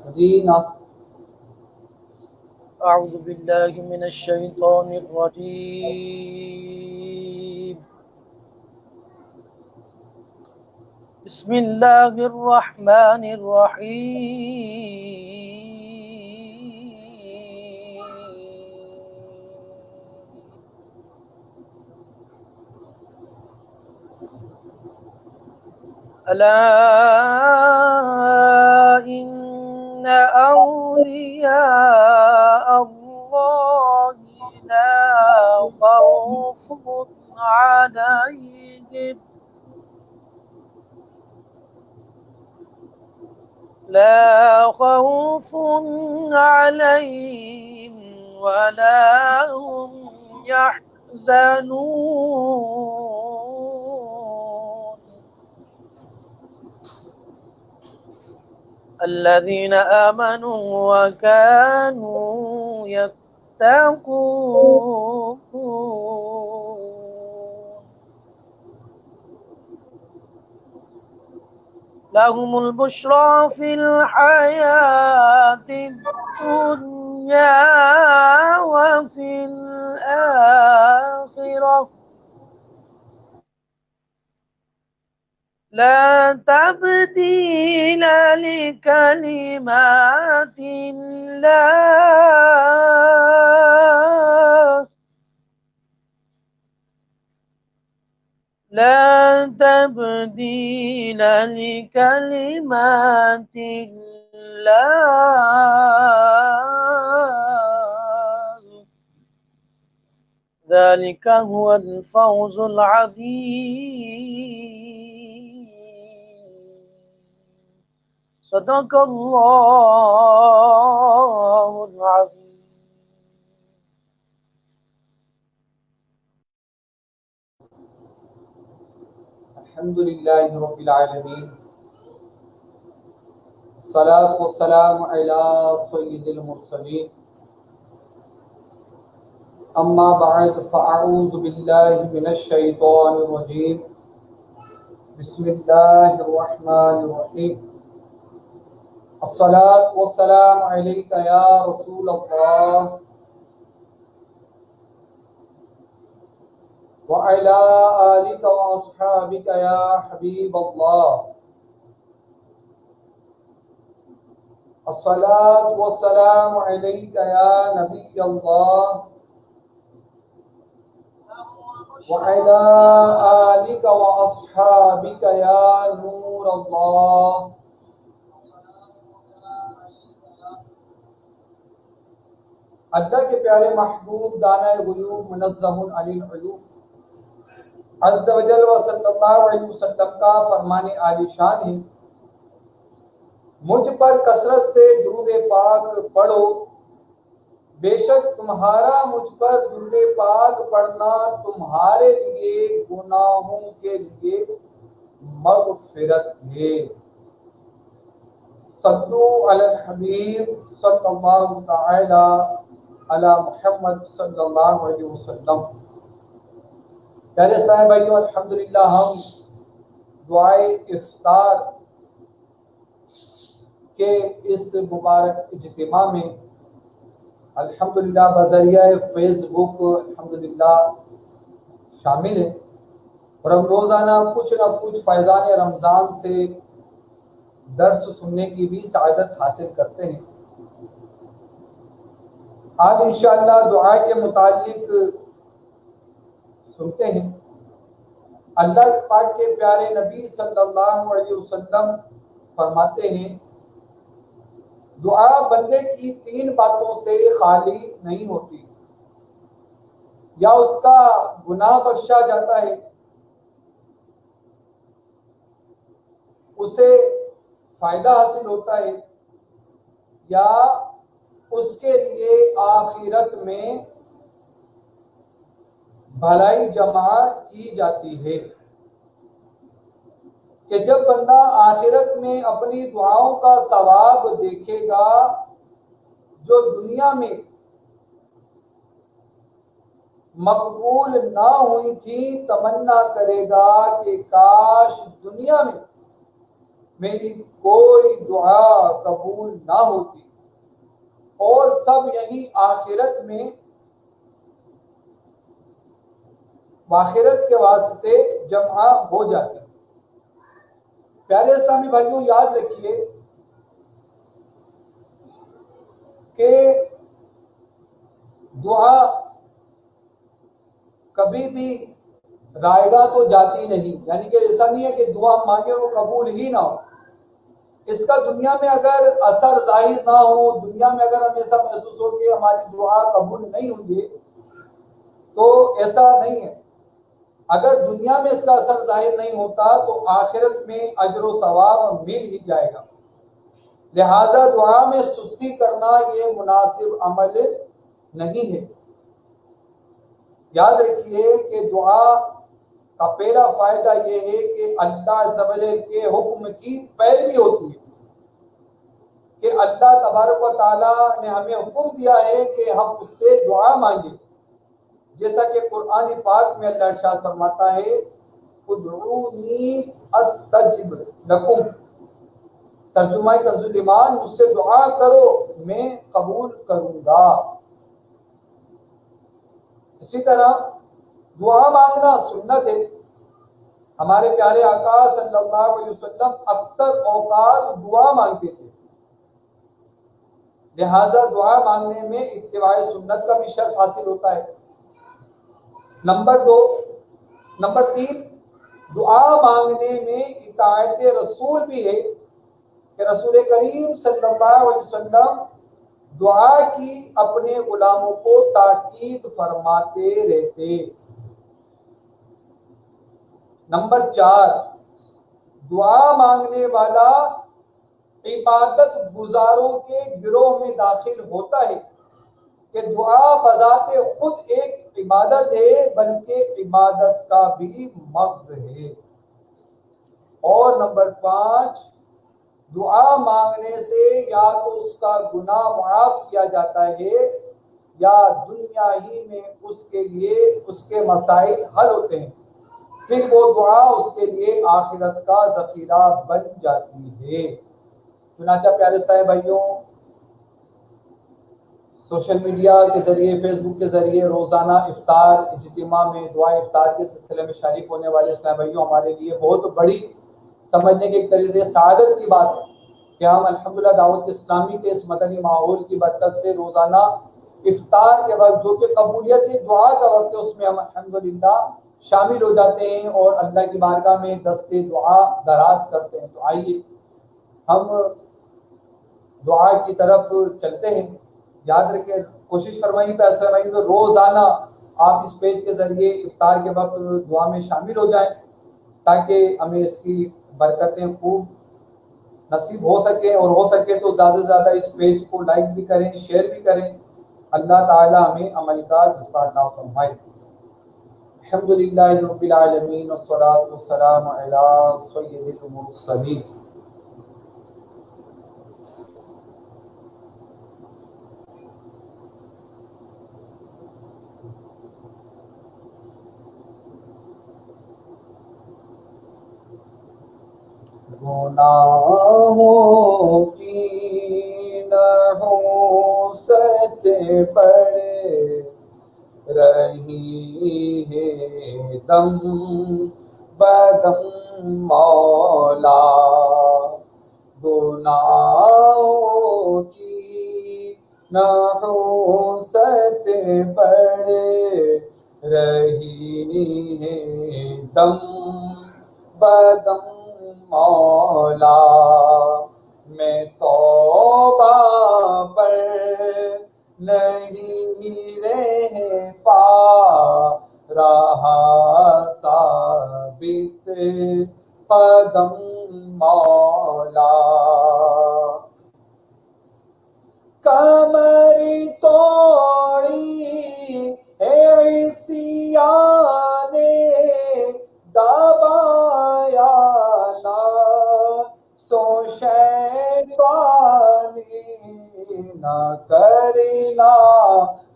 مدینہ أعوذ بالله من الشيطان الرجيم. بسم الله الرحمن الرحيم. ألا إن أولياء الله لا خوف عليهم ولا هم يحزنون. الذين آمنوا وكانوا يتقون. لهم البشرى في الحياة الدنيا وفي الآخرة لا تبديل لكلمات الله لا تبديل لكلمات الله ذلك هو الفوز العظيم. صدق الله العظيم. الحمدللہ رب العالمین الصلاۃ والسلام علی سید المرسلین اما بعد فاعوذ باللہ من الشیطان الرجیم بسم اللہ الرحمن الرحیم الصلاۃ والسلام علیک یا رسول اللہ وعلى آلك وأصحابك يا حبيب الله الصلاة والسلام عليك يا نبي الله وعلى آلك وأصحابك يا نور الله. اللہ کے پیارے محبوب دانہ غیوب منزہ عن العیوب عز و جل و صلی اللہ علیہ وسلم کا فرمان عالی شان ہے، مجھ پر کثرت سے درود پاک پڑھو، بے شک تمہارا مجھ پر درود پاک پڑھنا تمہارے لیے گناہوں کے لیے مغفرت ہے. صلو علی الحبیب صلی اللہ تعالی علی محمد صلی اللہ علیہ وسلم. پیارے اسلام بھائیوں، الحمدللہ ہم دعائے افطار کے اس مبارک اجتماع میں الحمدللہ بذریعہ فیس بک الحمدللہ شامل ہیں اور ہم روزانہ کچھ نہ کچھ فیضان رمضان سے درس سننے کی بھی سعادت حاصل کرتے ہیں. آج انشاءاللہ دعا کے متعلق سنتے ہیں. اللہ پاک کے پیارے نبی صلی اللہ علیہ وسلم فرماتے ہیں دعا بندے کی 3 باتوں سے خالی نہیں ہوتی، یا اس کا گناہ بخشا جاتا ہے، اسے فائدہ حاصل ہوتا ہے، یا اس کے لیے آخرت میں بھلائی جمع کی جاتی ہے. کہ جب بندہ آخرت میں اپنی دعاؤں کا ثواب دیکھے گا جو دنیا میں مقبول نہ ہوئی تھی، تمنا کرے گا کہ کاش دنیا میں میری کوئی دعا قبول نہ ہوتی اور سب یہی آخرت کے واسطے جمع ہو جاتے ہیں۔ پیارے اسلامی بھائیوں، یاد رکھیے کہ دعا کبھی بھی رائے گاہ تو جاتی نہیں، یعنی کہ ایسا نہیں ہے کہ دعا مانگے وہ قبول ہی نہ ہو۔ اس کا دنیا میں اگر اثر ظاہر نہ ہو، دنیا میں اگر ہمیں ایسا محسوس ہو کہ ہماری دعا قبول نہیں ہوئی تو ایسا نہیں ہے۔ اگر دنیا میں اس کا اثر ظاہر نہیں ہوتا تو آخرت میں اجر و ثواب مل ہی جائے گا۔ لہذا دعا میں سستی کرنا یہ مناسب عمل نہیں ہے۔ یاد رکھیے کہ دعا کا پہلا فائدہ یہ ہے کہ اللہ عز و جل کے حکم کی پیروی ہوتی ہے، کہ اللہ تبارک و تعالیٰ نے ہمیں حکم دیا ہے کہ ہم اس سے دعا مانگیں، جیسا کہ قرآن پاک میں اللہ ارشاد فرماتا ہے ادعونی استجب لکم، ترجمہ کنز ایمان، مجھ سے دعا کرو میں قبول کروں گا۔ اسی طرح دعا مانگنا سنت ہے۔ ہمارے پیارے آقا صلی اللہ علیہ وسلم اکثر اوقات دعا مانگتے تھے، لہذا دعا مانگنے میں اتباع سنت کا بھی شرف حاصل ہوتا ہے۔ نمبر 3 دعا مانگنے میں اطاعت رسول بھی ہے، کہ رسول کریم صلی اللہ علیہ وسلم دعا کی اپنے غلاموں کو تاکید فرماتے رہتے۔ نمبر 4 دعا مانگنے والا عبادت گزاروں کے گروہ میں داخل ہوتا ہے، کہ دعا بذات خود ایک عبادت ہے بلکہ عبادت کا بھی مغز ہے۔ اور نمبر 5 دعا مانگنے سے یا تو اس کا گناہ معاف کیا جاتا ہے یا دنیا ہی میں اس کے لیے اس کے مسائل حل ہوتے ہیں، پھر وہ دعا اس کے لیے آخرت کا ذخیرہ بن جاتی ہے۔ چنانچہ پیارے اسلامی بھائیوں، سوشل میڈیا کے ذریعے، فیس بک کے ذریعے روزانہ افطار اجتماع میں دعا افطار کے سلسلے میں شریک ہونے والے اسلامی بھائیوں، ہمارے لیے بہت بڑی سمجھنے کے ایک طریقے سے سعادت کی بات ہے کہ ہم الحمدللہ دعوت اسلامی کے اس مدنی ماحول کی برکت سے روزانہ افطار کے وقت، جو کہ قبولیت دعا کا وقت ہے، اس میں ہم الحمدللہ شامل ہو جاتے ہیں اور اللہ کی بارگاہ میں دست دعا دراز کرتے ہیں۔ تو آئیے ہم دعا کی طرف چلتے ہیں۔ یاد رکھیں، کوشش فرمائیے کہ روزانہ آپ اس پیج کے ذریعے افطار کے وقت دعا میں شامل ہو جائیں، تاکہ ہمیں اس کی برکتیں خوب نصیب ہو سکے، اور ہو سکے تو زیادہ سے زیادہ اس پیج کو لائک بھی کریں، شیئر بھی کریں۔ اللہ تعالی ہمیں عمل کا جذبہ عطا فرمائے۔ الحمدللہ رب العالمین والصلاة والسلام علی سید المرسلین۔ گناہوں کی نحوست بڑھ رہی ہے دم بدم مولا، گناہوں کی نحوست بڑھ رہی ہے دم بدم مولا، میں توبہ پر نہیں رہ پا رہا ثابت قدم مولا، کمر توڑی ہے عصیان دبایا نہ سو شیطانی نہ کرنا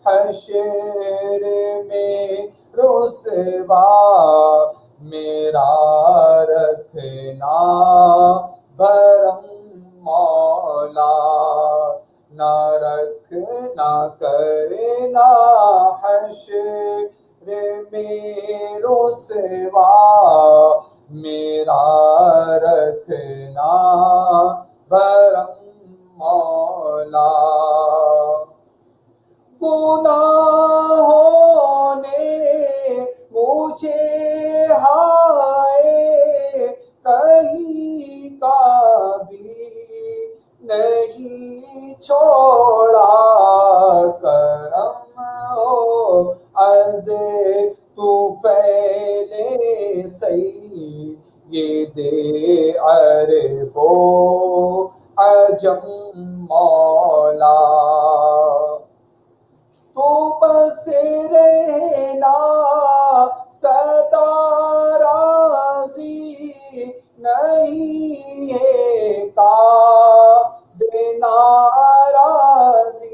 حشر میں رسوا میرا رکھنا بھرم مولا نہ رکھنا کرنا حشر میں رسوا میرا رکھنا برم مولا گناہوں نے مجھے ہائے کہیں کا بھی نہیں چھوڑا کرم ہو از تو پہلے سید عرب و عجم مولا تو بس رہنا سدا راضی نہیں ہے بے ناراضی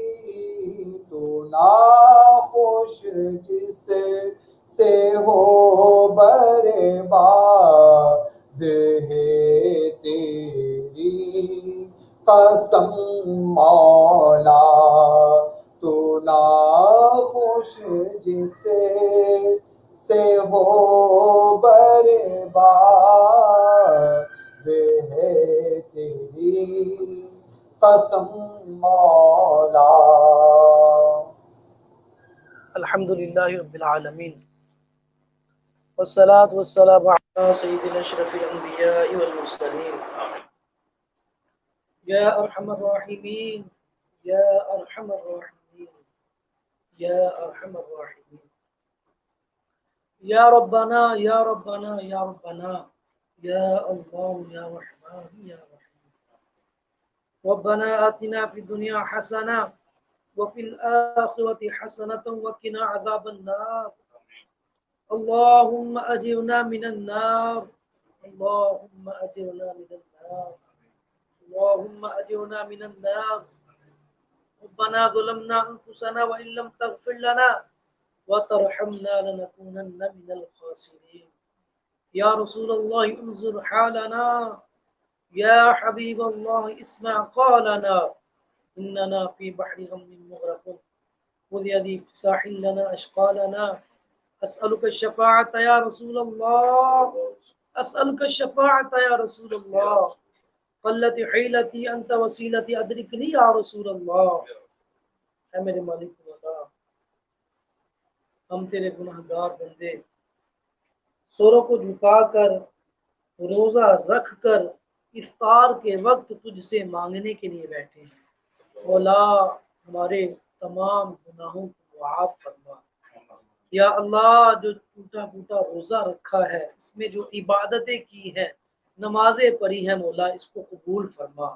تو ناخوش جس سے ہو برباد ہے تیری قسم مولا تو ناخوش جس سے ہو برباد ہے تیری قسم مولا. الحمدللہ رب العالمین والصلاة والسلام على سیدنا اشرف الانبیاء والمرسلین یا ارحم الراحمین یا ارحم الراحمین یا ارحم الراحمین یا ربنا یا ربنا یا ربنا یا اللہ یا رحمان یا رحیم ربنا آتنا فی الدنیا حسنہ وفي الآخرة حسنة وقنا عذاب النار اللهم أجرنا من النار اللهم أجرنا من النار اللهم أجرنا من النار ربنا ظلمنا أنفسنا وإن لم تغفر لنا وترحمنا لنكونن من الخاسرين يا رسول الله انظر حالنا يا حبيب الله اسمع قالنا إننا في بحر غم مغرق خذ يدي في ساحل لنا أشقالنا أسألك الشفاعة يا رسول الله أسألك الشفاعة يا رسول الله قلت حيلتي أنت وسيلتي أدركني يا رسول الله اے میرے مالک خدا ہم تیرے گناہگار بندے سروں کو جھکا کر روزہ رکھ کر افطار کے وقت تجھ سے مانگنے کے لیے بیٹھے ہیں مولا ہمارے تمام گناہوں کو معاف فرما یا اللہ جو ٹوٹا پھوٹا روزہ رکھا ہے اس میں جو عبادتیں کی ہیں نمازیں پڑھی ہیں مولا اس کو قبول فرما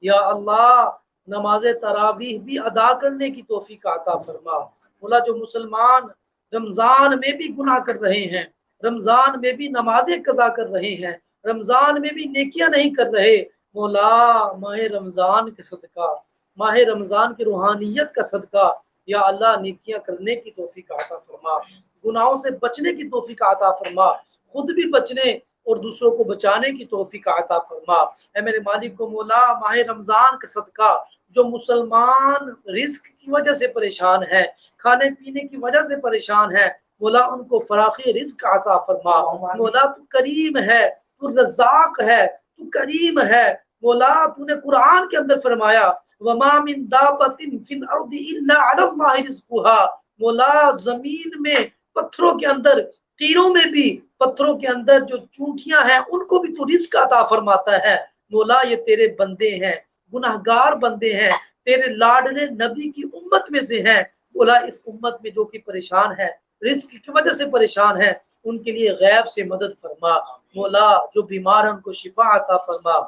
یا اللہ نماز تراویح بھی ادا کرنے کی توفیق عطا فرما مولا جو مسلمان رمضان میں بھی گناہ کر رہے ہیں رمضان میں بھی نمازیں قضا کر رہے ہیں رمضان میں بھی نیکیاں نہیں کر رہے مولا ماہ رمضان کے صدقہ ماہ رمضان کی روحانیت کا صدقہ یا اللہ نیکیاں کرنے کی توفیق عطا فرما گناہوں سے بچنے کی توفیق عطا فرما خود بھی بچنے اور دوسروں کو بچانے کی توفیق عطا فرما اے میرے مالک کو مولا ماہ رمضان کا صدقہ جو مسلمان رزق کی وجہ سے پریشان ہے کھانے پینے کی وجہ سے پریشان ہے مولا ان کو فراخی رزق عطا فرما مولا تو کریم ہے تو رزاق ہے تو کریم ہے مولا تو نے قرآن کے اندر فرمایا وما من دابۃ فی الارض الا علی اللہ رزقها مولا زمین میں پتھروں کے اندر تیروں میں بھی پتھروں کے اندر جو چونٹیاں ہیں ان کو بھی تو رزق عطا فرماتا ہے مولا یہ تیرے بندے ہیں گناہگار بندے ہیں تیرے لاڈلے نبی کی امت میں سے ہیں مولا اس امت میں جو کہ پریشان ہے رزق کی وجہ سے پریشان ہے ان کے لیے غیب سے مدد فرما مولا جو بیمار ہیں ان کو شفا عطا فرما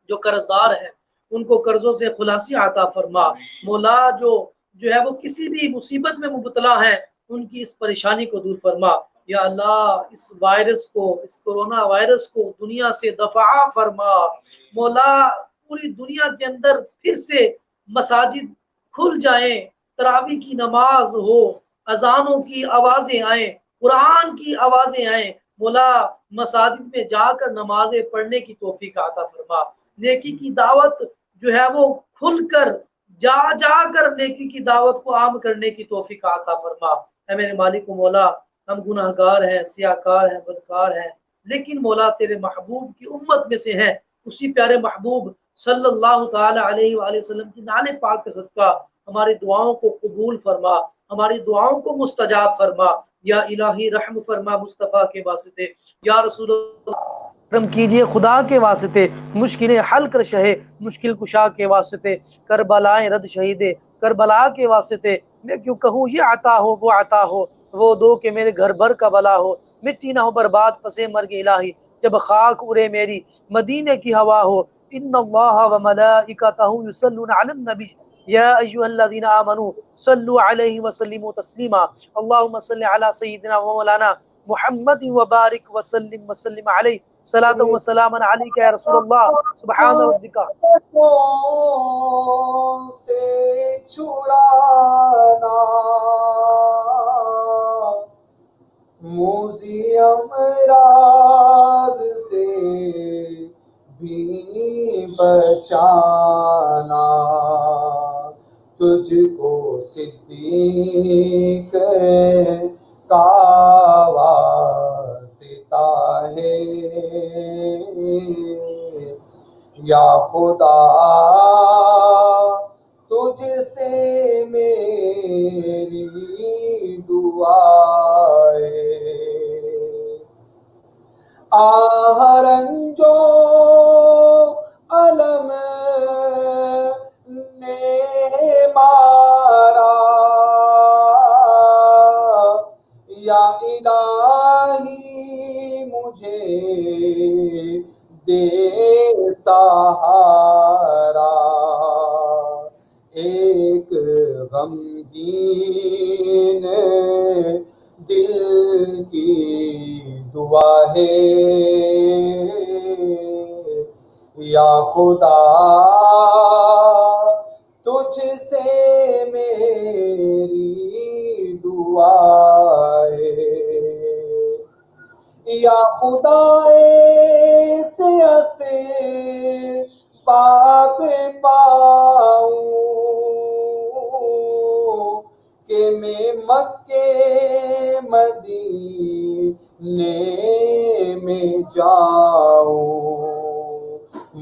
جو قرضدار ہیں ان کو قرضوں سے خلاصی عطا فرما مولا جو ہے وہ کسی بھی مصیبت میں مبتلا ہیں ان کی اس پریشانی کو دور فرما یا اللہ اس وائرس کو اس کورونا وائرس کو دنیا سے دفع فرما مولا پوری دنیا کے اندر پھر سے مساجد کھل جائیں تراویح کی نماز ہو اذانوں کی آوازیں آئیں قرآن کی آوازیں آئیں مولا مساجد میں جا کر نمازیں پڑھنے کی توفیق عطا فرما نیکی کی دعوت جو ہے وہ کھل کر جا جا کر نیکی کی دعوت کو عام کرنے کی توفیق عطا فرما۔ اے میرے مالک و مولا، ہم گناہ گار ہیں، سیاہکار ہیں، بدکار ہیں، لیکن مولا تیرے محبوب کی امت میں سے ہیں۔ اسی پیارے محبوب صلی اللہ تعالی علیہ وآلہ وسلم کی نال پاک کا صدقہ ہماری دعاؤں کو قبول فرما، ہماری دعاؤں کو مستجاب فرما۔ یا الہی رحم فرما مصطفیٰ کے واسطے، یا رسول اللہ کرم کیجئے خدا کے واسطے، مشکلیں حل کر شہے مشکل کشا کے واسطے، کربلائیں رد شہیدے کربلا کے واسطے۔ میں کیوں کہوں یہ عطا ہو وہ عطا ہو، وہ دو کہ میرے گھر بھر کا بلا ہو، مٹی نہ ہو برباد پسے مرگ الہی، جب خاک اڑے میری مدینے کی ہوا ہو۔ ان اللہ و ملائکتہ یصلون علی النبی یا ایھا الذین آمنوا صلوا علیہ وسلموا تسلیما۔ اللہم صل علی سیدنا و مولانا محمد وبارک وسلم وسلم علیہ صلاۃ و سلام علیک یا رسول اللہ۔ سبحان ربک سے چھڑانا، موذیم راز سے بھی بچانا، تجھ کو صدیق کا واسطہ ہے یا خدا، تجھ سے میری دعا ہے۔ آہ رنجو علم نے مارا، یا الہی مجھے دے سہارا، ایک غمگین دل کی دعا ہے یا خدا، تجھ سے میری دعا ہے یا خدا، سے پاپ پاؤں کہ میں مکے مدینے میں جاؤں،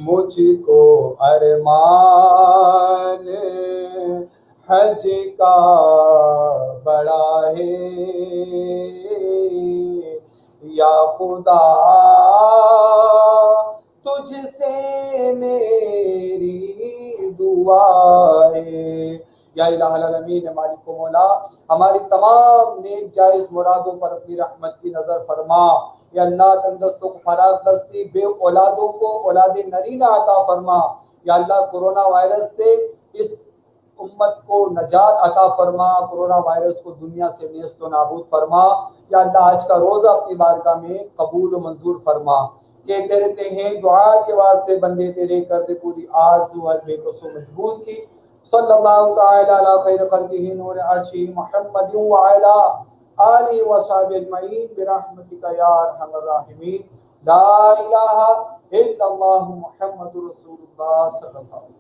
مجھ کو ارمان حج کا بڑا ہے یا خدا، تجھ سے میری دعا ہے یا الہ العالمین۔ مالک و مولا، ہماری تمام نیک جائز مرادوں پر اپنی رحمت کی نظر فرما۔ یا اللہ، تندرستوں کو فرار دستی، بے اولادوں کو اولاد نرینہ عطا فرما۔ یا اللہ، کرونا وائرس سے اس امت کو نجات عطا فرما، کرونا وائرس کو دنیا سے نیست و نابود فرما۔ یا اللہ، آج کا روزہ اپنی بارگاہ میں قبول و منظور فرما۔ کہتے رہتے ہیں دعا کے واسطے بندے تیرے، کر دے پوری آرزو ہر بے کس و مجبور کی۔ صلی اللہ تعالی علی خیر خلقہ نور عرشہ محمد وعلی آلہ وصحبہ اجمعین برحمتک یا ارحم الراحمین۔ لا الہ الا اللہ محمد رسول اللہ صلی اللہ علیہ وسلم۔